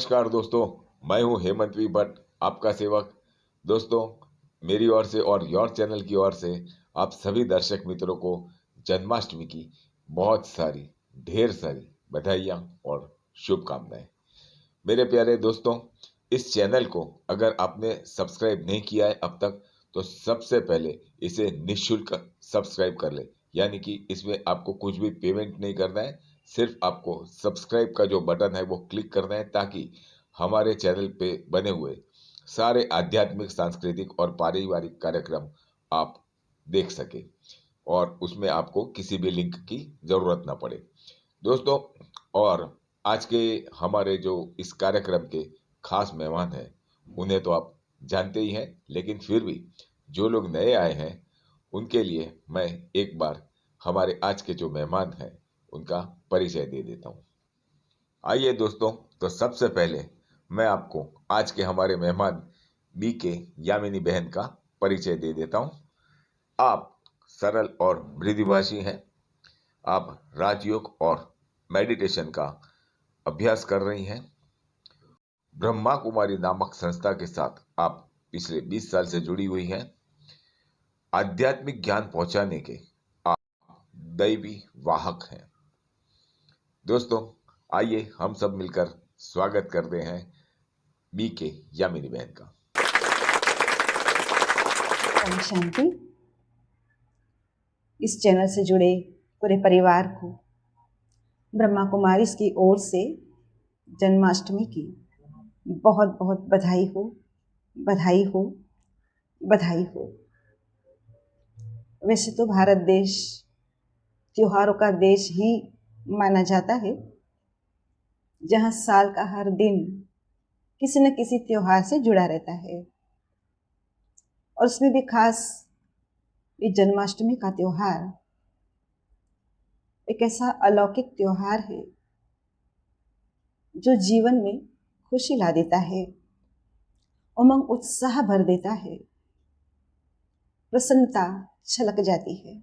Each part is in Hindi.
नमस्कार दोस्तों, मैं हूं हेमंत वी भट्ट, आपका सेवक। दोस्तों, मेरी ओर से और योर चैनल की ओर से आप सभी दर्शक मित्रों को जन्माष्टमी की बहुत सारी, ढेर सारी बधाइयाँ और शुभकामनाएं। मेरे प्यारे दोस्तों, इस चैनल को अगर आपने सब्सक्राइब नहीं किया है अब तक, तो सबसे पहले इसे निःशुल्क सब्सक्राइब कर ले। यानी कि इसमें आपको कुछ भी पेमेंट नहीं करना है, सिर्फ आपको सब्सक्राइब का जो बटन है वो क्लिक करना है, ताकि हमारे चैनल पे बने हुए सारे आध्यात्मिक, सांस्कृतिक और पारिवारिक कार्यक्रम आप देख सके और उसमें आपको किसी भी लिंक की जरूरत ना पड़े। दोस्तों, और आज के हमारे जो इस कार्यक्रम के खास मेहमान हैं, उन्हें तो आप जानते ही हैं, लेकिन फिर भी जो लोग नए आए हैं उनके लिए मैं एक बार हमारे आज के जो मेहमान हैं उनका परिचय दे देता हूं। आइए दोस्तों, तो सबसे पहले मैं आपको आज के हमारे मेहमान बीके यामिनी बहन का परिचय दे देता हूं। आप सरल और मृदुभाषी हैं। आप राजयोग और मेडिटेशन का अभ्यास कर रही हैं। ब्रह्मा कुमारी नामक संस्था के साथ आप पिछले 20 साल से जुड़ी हुई हैं। आध्यात्मिक ज्ञान पहुंचाने के आप दैवी वाहक हैं। दोस्तों, आइए हम सब मिलकर स्वागत करते हैं बीके यामिनी बहन का। ओम शांति। इस चैनल से जुड़े पूरे परिवार को ब्रह्मा कुमारी की ओर से जन्माष्टमी की बहुत बहुत बधाई हो, बधाई हो, बधाई हो। वैसे तो भारत देश त्योहारों का देश ही माना जाता है, जहाँ साल का हर दिन किसी न किसी त्योहार से जुड़ा रहता है, और उसमें भी खास ये जन्माष्टमी का त्योहार एक ऐसा अलौकिक त्योहार है जो जीवन में खुशी ला देता है, उमंग उत्साह भर देता है, प्रसन्नता छलक जाती है।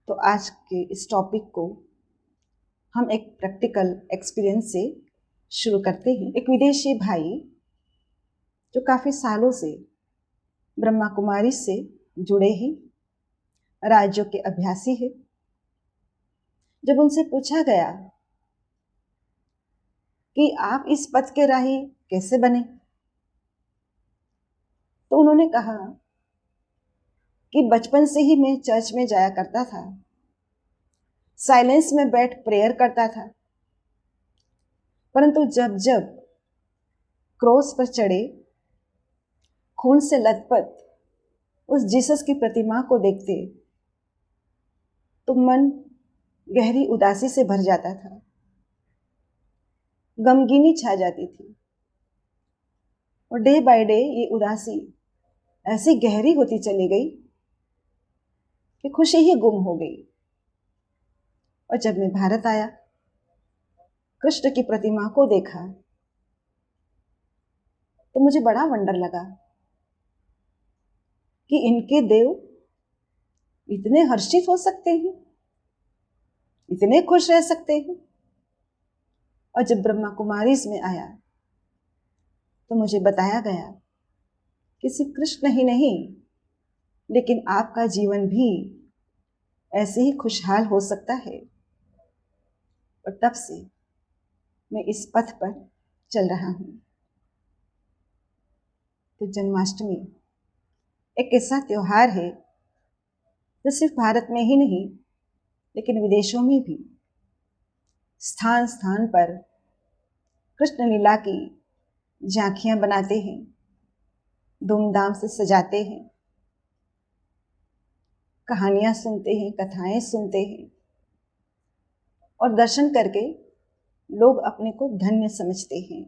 तो आज के इस टॉपिक को हम एक प्रैक्टिकल एक्सपीरियंस से शुरू करते हैं। एक विदेशी भाई जो काफ़ी सालों से ब्रह्मा कुमारी से जुड़े हैं, राजयोग के अभ्यासी हैं, जब उनसे पूछा गया कि आप इस पथ के राही कैसे बने, तो उन्होंने कहा कि बचपन से ही मैं चर्च में जाया करता था, साइलेंस में बैठ प्रेयर करता था, परंतु जब जब क्रॉस पर चढ़े खून से लथपथ उस जीसस की प्रतिमा को देखते तो मन गहरी उदासी से भर जाता था, गमगीनी छा जाती थी, और डे बाय डे ये उदासी ऐसी गहरी होती चली गई कि खुशी ही गुम हो गई। और जब मैं भारत आया, कृष्ण की प्रतिमा को देखा, तो मुझे बड़ा वंडर लगा कि इनके देव इतने हर्षित हो सकते हैं, इतने खुश रह सकते हैं। और जब ब्रह्मा कुमारी में आया तो मुझे बताया गया कि सिर्फ कृष्ण ही नहीं, लेकिन आपका जीवन भी ऐसे ही खुशहाल हो सकता है। और तब से मैं इस पथ पर चल रहा हूँ। तो जन्माष्टमी एक ऐसा त्योहार है जो सिर्फ भारत में ही नहीं, लेकिन विदेशों में भी स्थान स्थान पर कृष्ण लीला की झांकियां बनाते हैं, धूमधाम से सजाते हैं, कहानियां सुनते हैं, कथाएं सुनते हैं, और दर्शन करके लोग अपने को धन्य समझते हैं।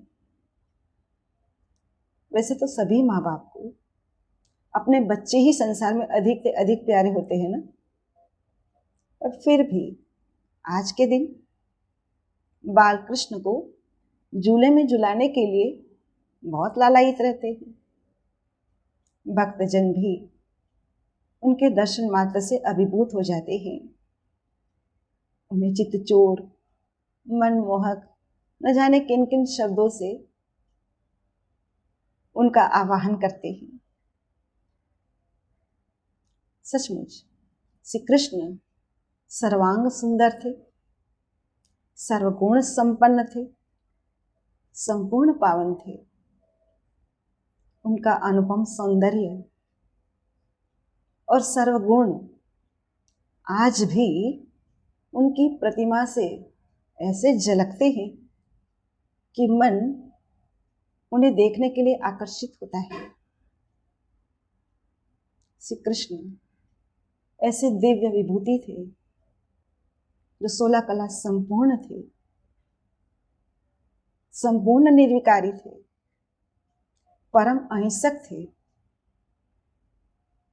वैसे तो सभी माँ बाप को अपने बच्चे ही संसार में अधिक से अधिक प्यारे होते हैं ना, और फिर भी आज के दिन बाल कृष्ण को झूले में झुलाने के लिए बहुत लालायित रहते हैं। भक्तजन भी उनके दर्शन मात्र से अभिभूत हो जाते हैं। उन्हें चित्तचोर, मनमोहक न जाने किन किन शब्दों से उनका आवाहन करते हैं। सचमुच श्री कृष्ण सर्वांग सुंदर थे, सर्वगुण संपन्न थे, संपूर्ण पावन थे। उनका अनुपम सौंदर्य और सर्वगुण आज भी उनकी प्रतिमा से ऐसे झलकते हैं कि मन उन्हें देखने के लिए आकर्षित होता है। श्री कृष्ण ऐसे दिव्य विभूति थे जो 16 कला संपूर्ण थे, संपूर्ण निर्विकारी थे, परम अहिंसक थे,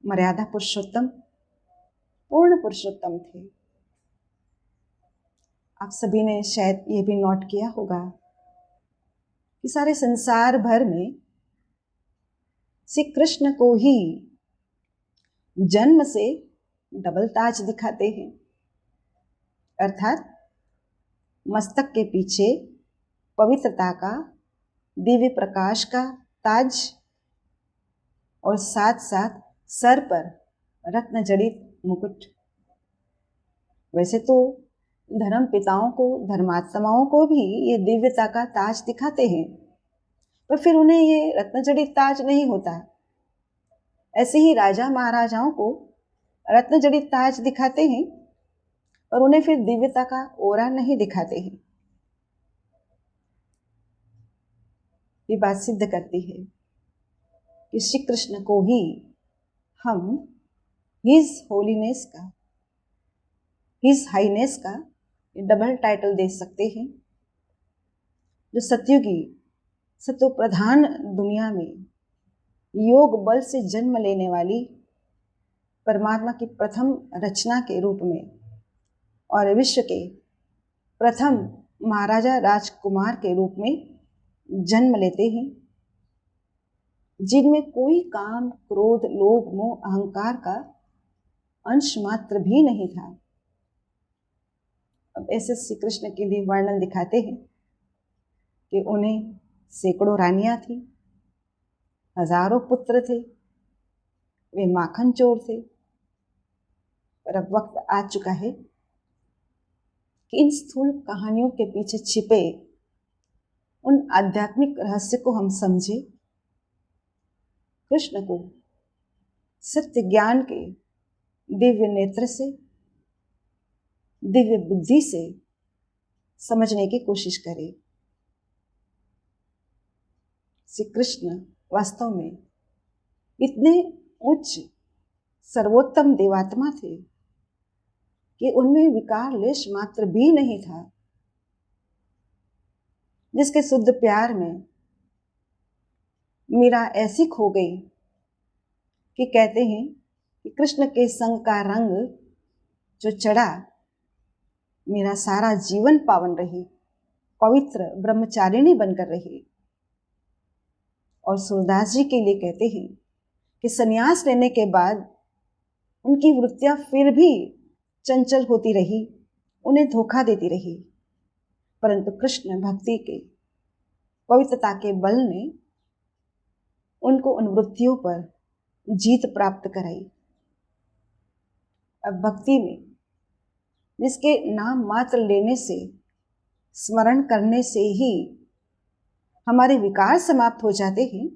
मर्यादा पुरुषोत्तम, पूर्ण पुरुषोत्तम थे। आप सभी ने शायद ये भी नोट किया होगा कि सारे संसार भर में श्री कृष्ण को ही जन्म से डबल ताज दिखाते हैं, अर्थात मस्तक के पीछे पवित्रता का, दिव्य प्रकाश का ताज और साथ साथ सर पर रत्न जड़ित मुकुट। वैसे तो धर्म पिताओं को, धर्मात्माओं को भी ये दिव्यता का ताज दिखाते हैं, पर फिर उन्हें ये रत्न जड़ित ताज नहीं होता। ऐसे ही राजा महाराजाओं को रत्न जड़ित ताज दिखाते हैं और उन्हें फिर दिव्यता का ओरा नहीं दिखाते हैं। ये बात सिद्ध करती है कि श्री कृष्ण को ही हम हिज होलीनेस का, हिज हाईनेस का डबल टाइटल दे सकते हैं, जो सत्युगी, सत्व प्रधान दुनिया में योग बल से जन्म लेने वाली परमात्मा की प्रथम रचना के रूप में और विश्व के प्रथम महाराजा राजकुमार के रूप में जन्म लेते हैं, जिनमें कोई काम, क्रोध, लोभ, मोह, अहंकार का अंश मात्र भी नहीं था। अब ऐसे श्री कृष्ण के लिए वर्णन दिखाते हैं कि उन्हें सैकड़ों रानियां थी, हजारों पुत्र थे, वे माखन चोर थे। पर अब वक्त आ चुका है कि इन स्थूल कहानियों के पीछे छिपे उन आध्यात्मिक रहस्य को हम समझे, कृष्ण को सत्य ज्ञान के दिव्य नेत्र से, दिव्य बुद्धि से समझने की कोशिश करें। श्री कृष्ण वास्तव में इतने उच्च सर्वोत्तम देवात्मा थे कि उनमें विकार लेश मात्र भी नहीं था, जिसके शुद्ध प्यार में मीरा ऐसी खो गई कि कहते हैं कि कृष्ण के संग का रंग जो चढ़ा, मेरा सारा जीवन पावन रही, पवित्र ब्रह्मचारिणी बनकर रही। और सूरदास जी के लिए कहते हैं कि संन्यास लेने के बाद उनकी वृत्तियां फिर भी चंचल होती रही, उन्हें धोखा देती रही, परंतु कृष्ण भक्ति के पवित्रता के बल ने उनको उन वृत्तियों पर जीत प्राप्त कराई। अब भक्ति में जिसके नाम मात्र लेने से, स्मरण करने से ही हमारे विकार समाप्त हो जाते हैं,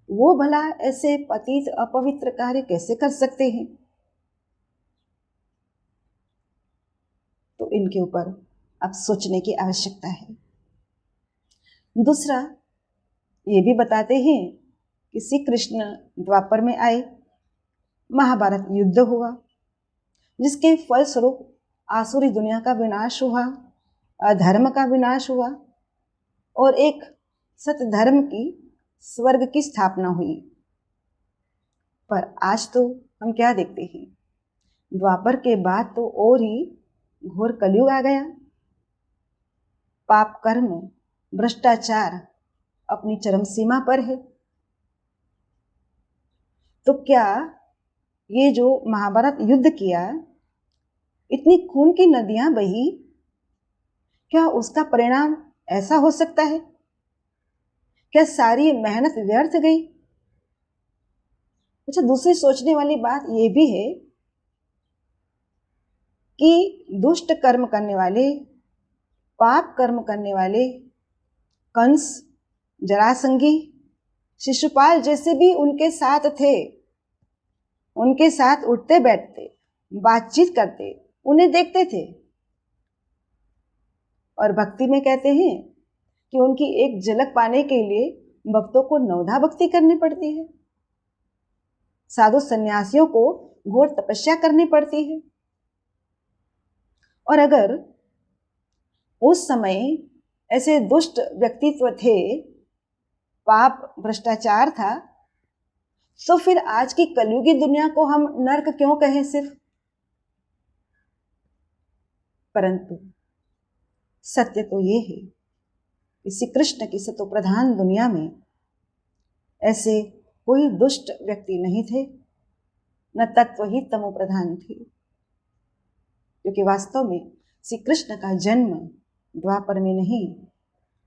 वो भला ऐसे पतित अपवित्र कार्य कैसे कर सकते हैं? तो इनके ऊपर अब सोचने की आवश्यकता है। दूसरा ये भी बताते हैं कि श्री कृष्ण द्वापर में आए, महाभारत युद्ध हुआ, जिसके फलस्वरूप आसुरी दुनिया का विनाश हुआ, अधर्म का विनाश हुआ और एक सत्य धर्म की, स्वर्ग की स्थापना हुई। पर आज तो हम क्या देखते हैं, द्वापर के बाद तो और ही घोर कलयुग आ गया। पाप कर्म, भ्रष्टाचार अपनी चरम सीमा पर है। तो क्या ये जो महाभारत युद्ध किया, इतनी खून की नदियां बही, क्या उसका परिणाम ऐसा हो सकता है? क्या सारी मेहनत व्यर्थ गई? अच्छा, दूसरी सोचने वाली बात यह भी है कि दुष्ट कर्म करने वाले, पाप कर्म करने वाले कंस, जरासंगी, शिशुपाल जैसे भी उनके साथ थे, उनके साथ उठते बैठते, बातचीत करते, उन्हें देखते थे। और भक्ति में कहते हैं कि उनकी एक झलक पाने के लिए भक्तों को नवधा भक्ति करनी पड़ती है, साधु सन्यासियों को घोर तपस्या करनी पड़ती है। और अगर उस समय ऐसे दुष्ट व्यक्तित्व थे, पाप भ्रष्टाचार था, तो फिर आज की कलयुगी दुनिया को हम नर्क क्यों कहें सिर्फ? परंतु सत्य तो ये है कि श्री कृष्ण की सतो प्रधान दुनिया में ऐसे कोई दुष्ट व्यक्ति नहीं थे, न तत्व ही तमो प्रधान थे, क्योंकि वास्तव में श्री कृष्ण का जन्म द्वापर में नहीं,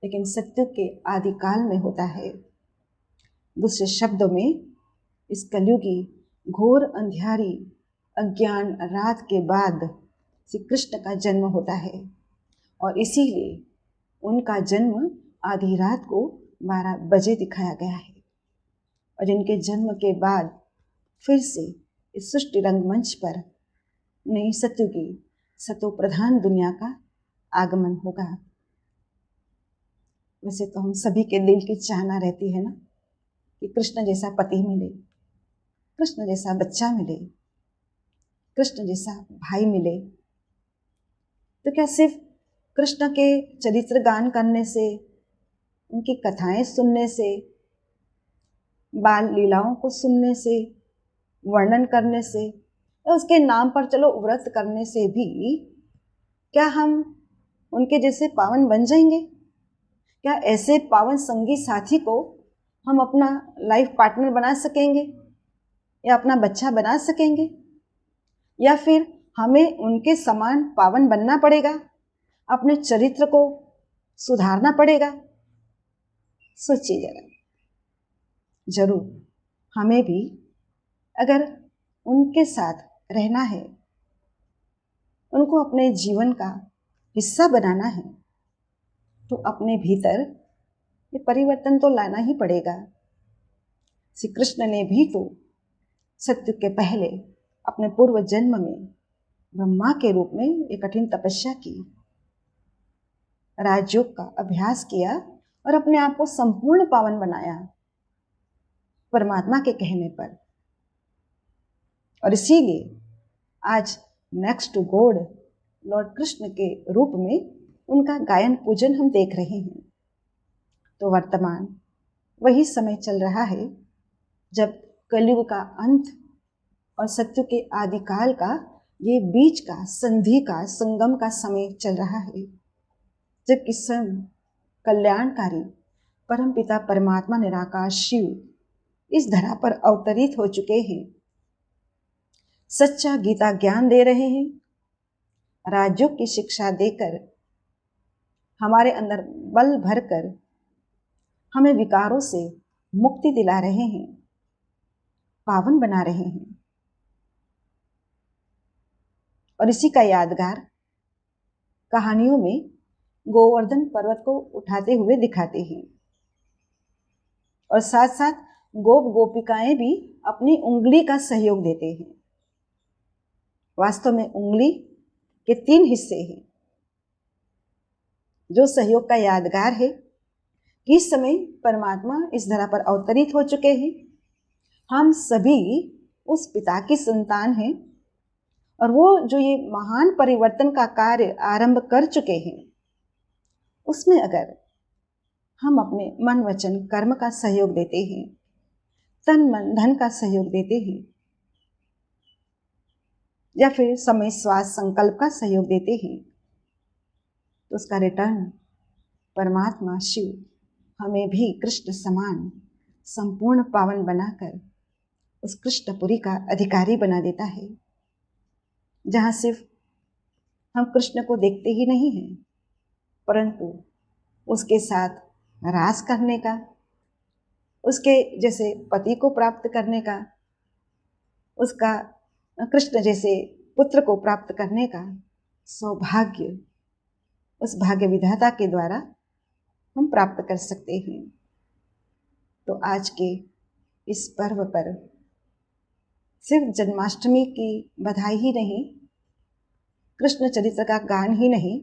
लेकिन सत्युग के आदिकाल में होता है। दूसरे शब्दों में, इस कलयुगी घोर अंधियारी अज्ञान रात के बाद श्री कृष्ण का जन्म होता है, और इसीलिए उनका जन्म आधी रात को 12 बजे दिखाया गया है। और इनके जन्म के बाद फिर से इस सृष्टि रंगमंच पर नई सत्युगी सतो प्रधान दुनिया का आगमन होगा। वैसे तो हम सभी के दिल की चाहना रहती है ना कि कृष्ण जैसा पति मिले, कृष्ण जैसा बच्चा मिले, कृष्ण जैसा भाई मिले। तो क्या सिर्फ कृष्ण के चरित्र गान करने से, उनकी कथाएं सुनने से, बाल लीलाओं को सुनने से, वर्णन करने से, या उसके नाम पर चलो व्रत करने से भी क्या हम उनके जैसे पावन बन जाएंगे? क्या ऐसे पावन संगी साथी को हम अपना लाइफ पार्टनर बना सकेंगे, या अपना बच्चा बना सकेंगे? या फिर हमें उनके समान पावन बनना पड़ेगा, अपने चरित्र को सुधारना पड़ेगा? सोचिए जरा। जरूर हमें भी अगर उनके साथ रहना है, उनको अपने जीवन का हिस्सा बनाना है, तो अपने भीतर ये परिवर्तन तो लाना ही पड़ेगा। श्री कृष्ण ने भी तो सत्युग के पहले अपने पूर्व जन्म में ब्रह्मा के रूप में एक कठिन तपस्या की, राजयोग का अभ्यास किया और अपने आप को संपूर्ण पावन बनाया परमात्मा के कहने पर। और इसीलिए आज next to God Lord Krishna के रूप में उनका गायन पूजन हम देख रहे हैं। तो वर्तमान वही समय चल रहा है जब कलयुग का अंत और सत्युग के आदिकाल का ये बीच का संधि का संगम का समय चल रहा है, जबकि स्वयं कल्याणकारी परमपिता परमात्मा निराकार शिव इस धरा पर अवतरित हो चुके हैं, सच्चा गीता ज्ञान दे रहे हैं, राजयोग की शिक्षा देकर हमारे अंदर बल भरकर हमें विकारों से मुक्ति दिला रहे हैं, पावन बना रहे हैं। और इसी का यादगार कहानियों में गोवर्धन पर्वत को उठाते हुए दिखाते हैं, और साथ साथ गोप गोपिकाएं भी अपनी उंगली का सहयोग देते हैं। वास्तव में उंगली के 3 हिस्से हैं। जो सहयोग का यादगार है कि इस समय परमात्मा इस धरा पर अवतरित हो चुके हैं, हम सभी उस पिता की संतान हैं, और वो जो ये महान परिवर्तन का कार्य आरंभ कर चुके हैं, उसमें अगर हम अपने मन वचन कर्म का सहयोग देते हैं, तन मन धन का सहयोग देते हैं, या फिर समय श्वास संकल्प का सहयोग देते हैं, तो उसका रिटर्न परमात्मा शिव हमें भी कृष्ण समान संपूर्ण पावन बनाकर उस कृष्णपुरी का अधिकारी बना देता है, जहाँ सिर्फ हम कृष्ण को देखते ही नहीं हैं, परंतु उसके साथ रास करने का, उसके जैसे पति को प्राप्त करने का, उसका कृष्ण जैसे पुत्र को प्राप्त करने का सौभाग्य उस भाग्य विधाता के द्वारा हम प्राप्त कर सकते हैं। तो आज के इस पर्व पर सिर्फ जन्माष्टमी की बधाई ही नहीं, कृष्ण चरित्र का गान ही नहीं,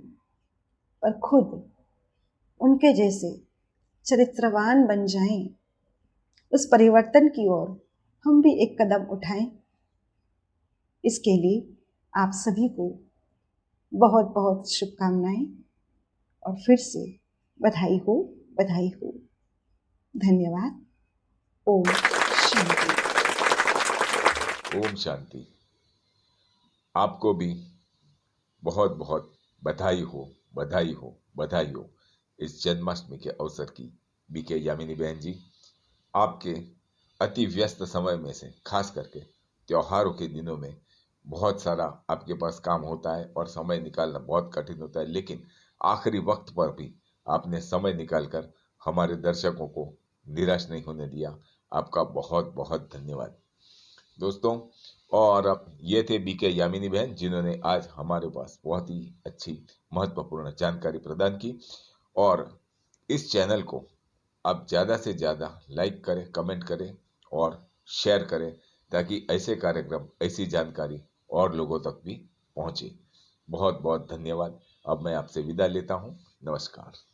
पर खुद उनके जैसे चरित्रवान बन जाएं, उस परिवर्तन की ओर हम भी एक कदम उठाएं। इसके लिए आप सभी को बहुत बहुत शुभकामनाएं और फिर से बधाई हो, बधाई हो। धन्यवाद। ओम शांति। ओम शांति। आपको भी बहुत बहुत बधाई हो, बधाई हो, बधाई हो इस जन्माष्टमी के अवसर की। बीके यामिनी बहन जी, आपके अति व्यस्त समय में से खास करके त्योहारों के दिनों में बहुत सारा आपके पास काम होता है और समय निकालना बहुत कठिन होता है, लेकिन आखिरी वक्त पर भी आपने समय निकालकर हमारे दर्शकों को निराश नहीं होने दिया। आपका बहुत बहुत धन्यवाद दोस्तों। और ये थे बीके यामिनी बहन, जिन्होंने आज हमारे पास बहुत ही अच्छी महत्वपूर्ण जानकारी प्रदान की। और इस चैनल को आप ज़्यादा से ज़्यादा लाइक करें, कमेंट करें और शेयर करें, ताकि ऐसे कार्यक्रम, ऐसी जानकारी और लोगों तक भी पहुंचे। बहुत बहुत धन्यवाद। अब मैं आपसे विदा लेता हूं। नमस्कार।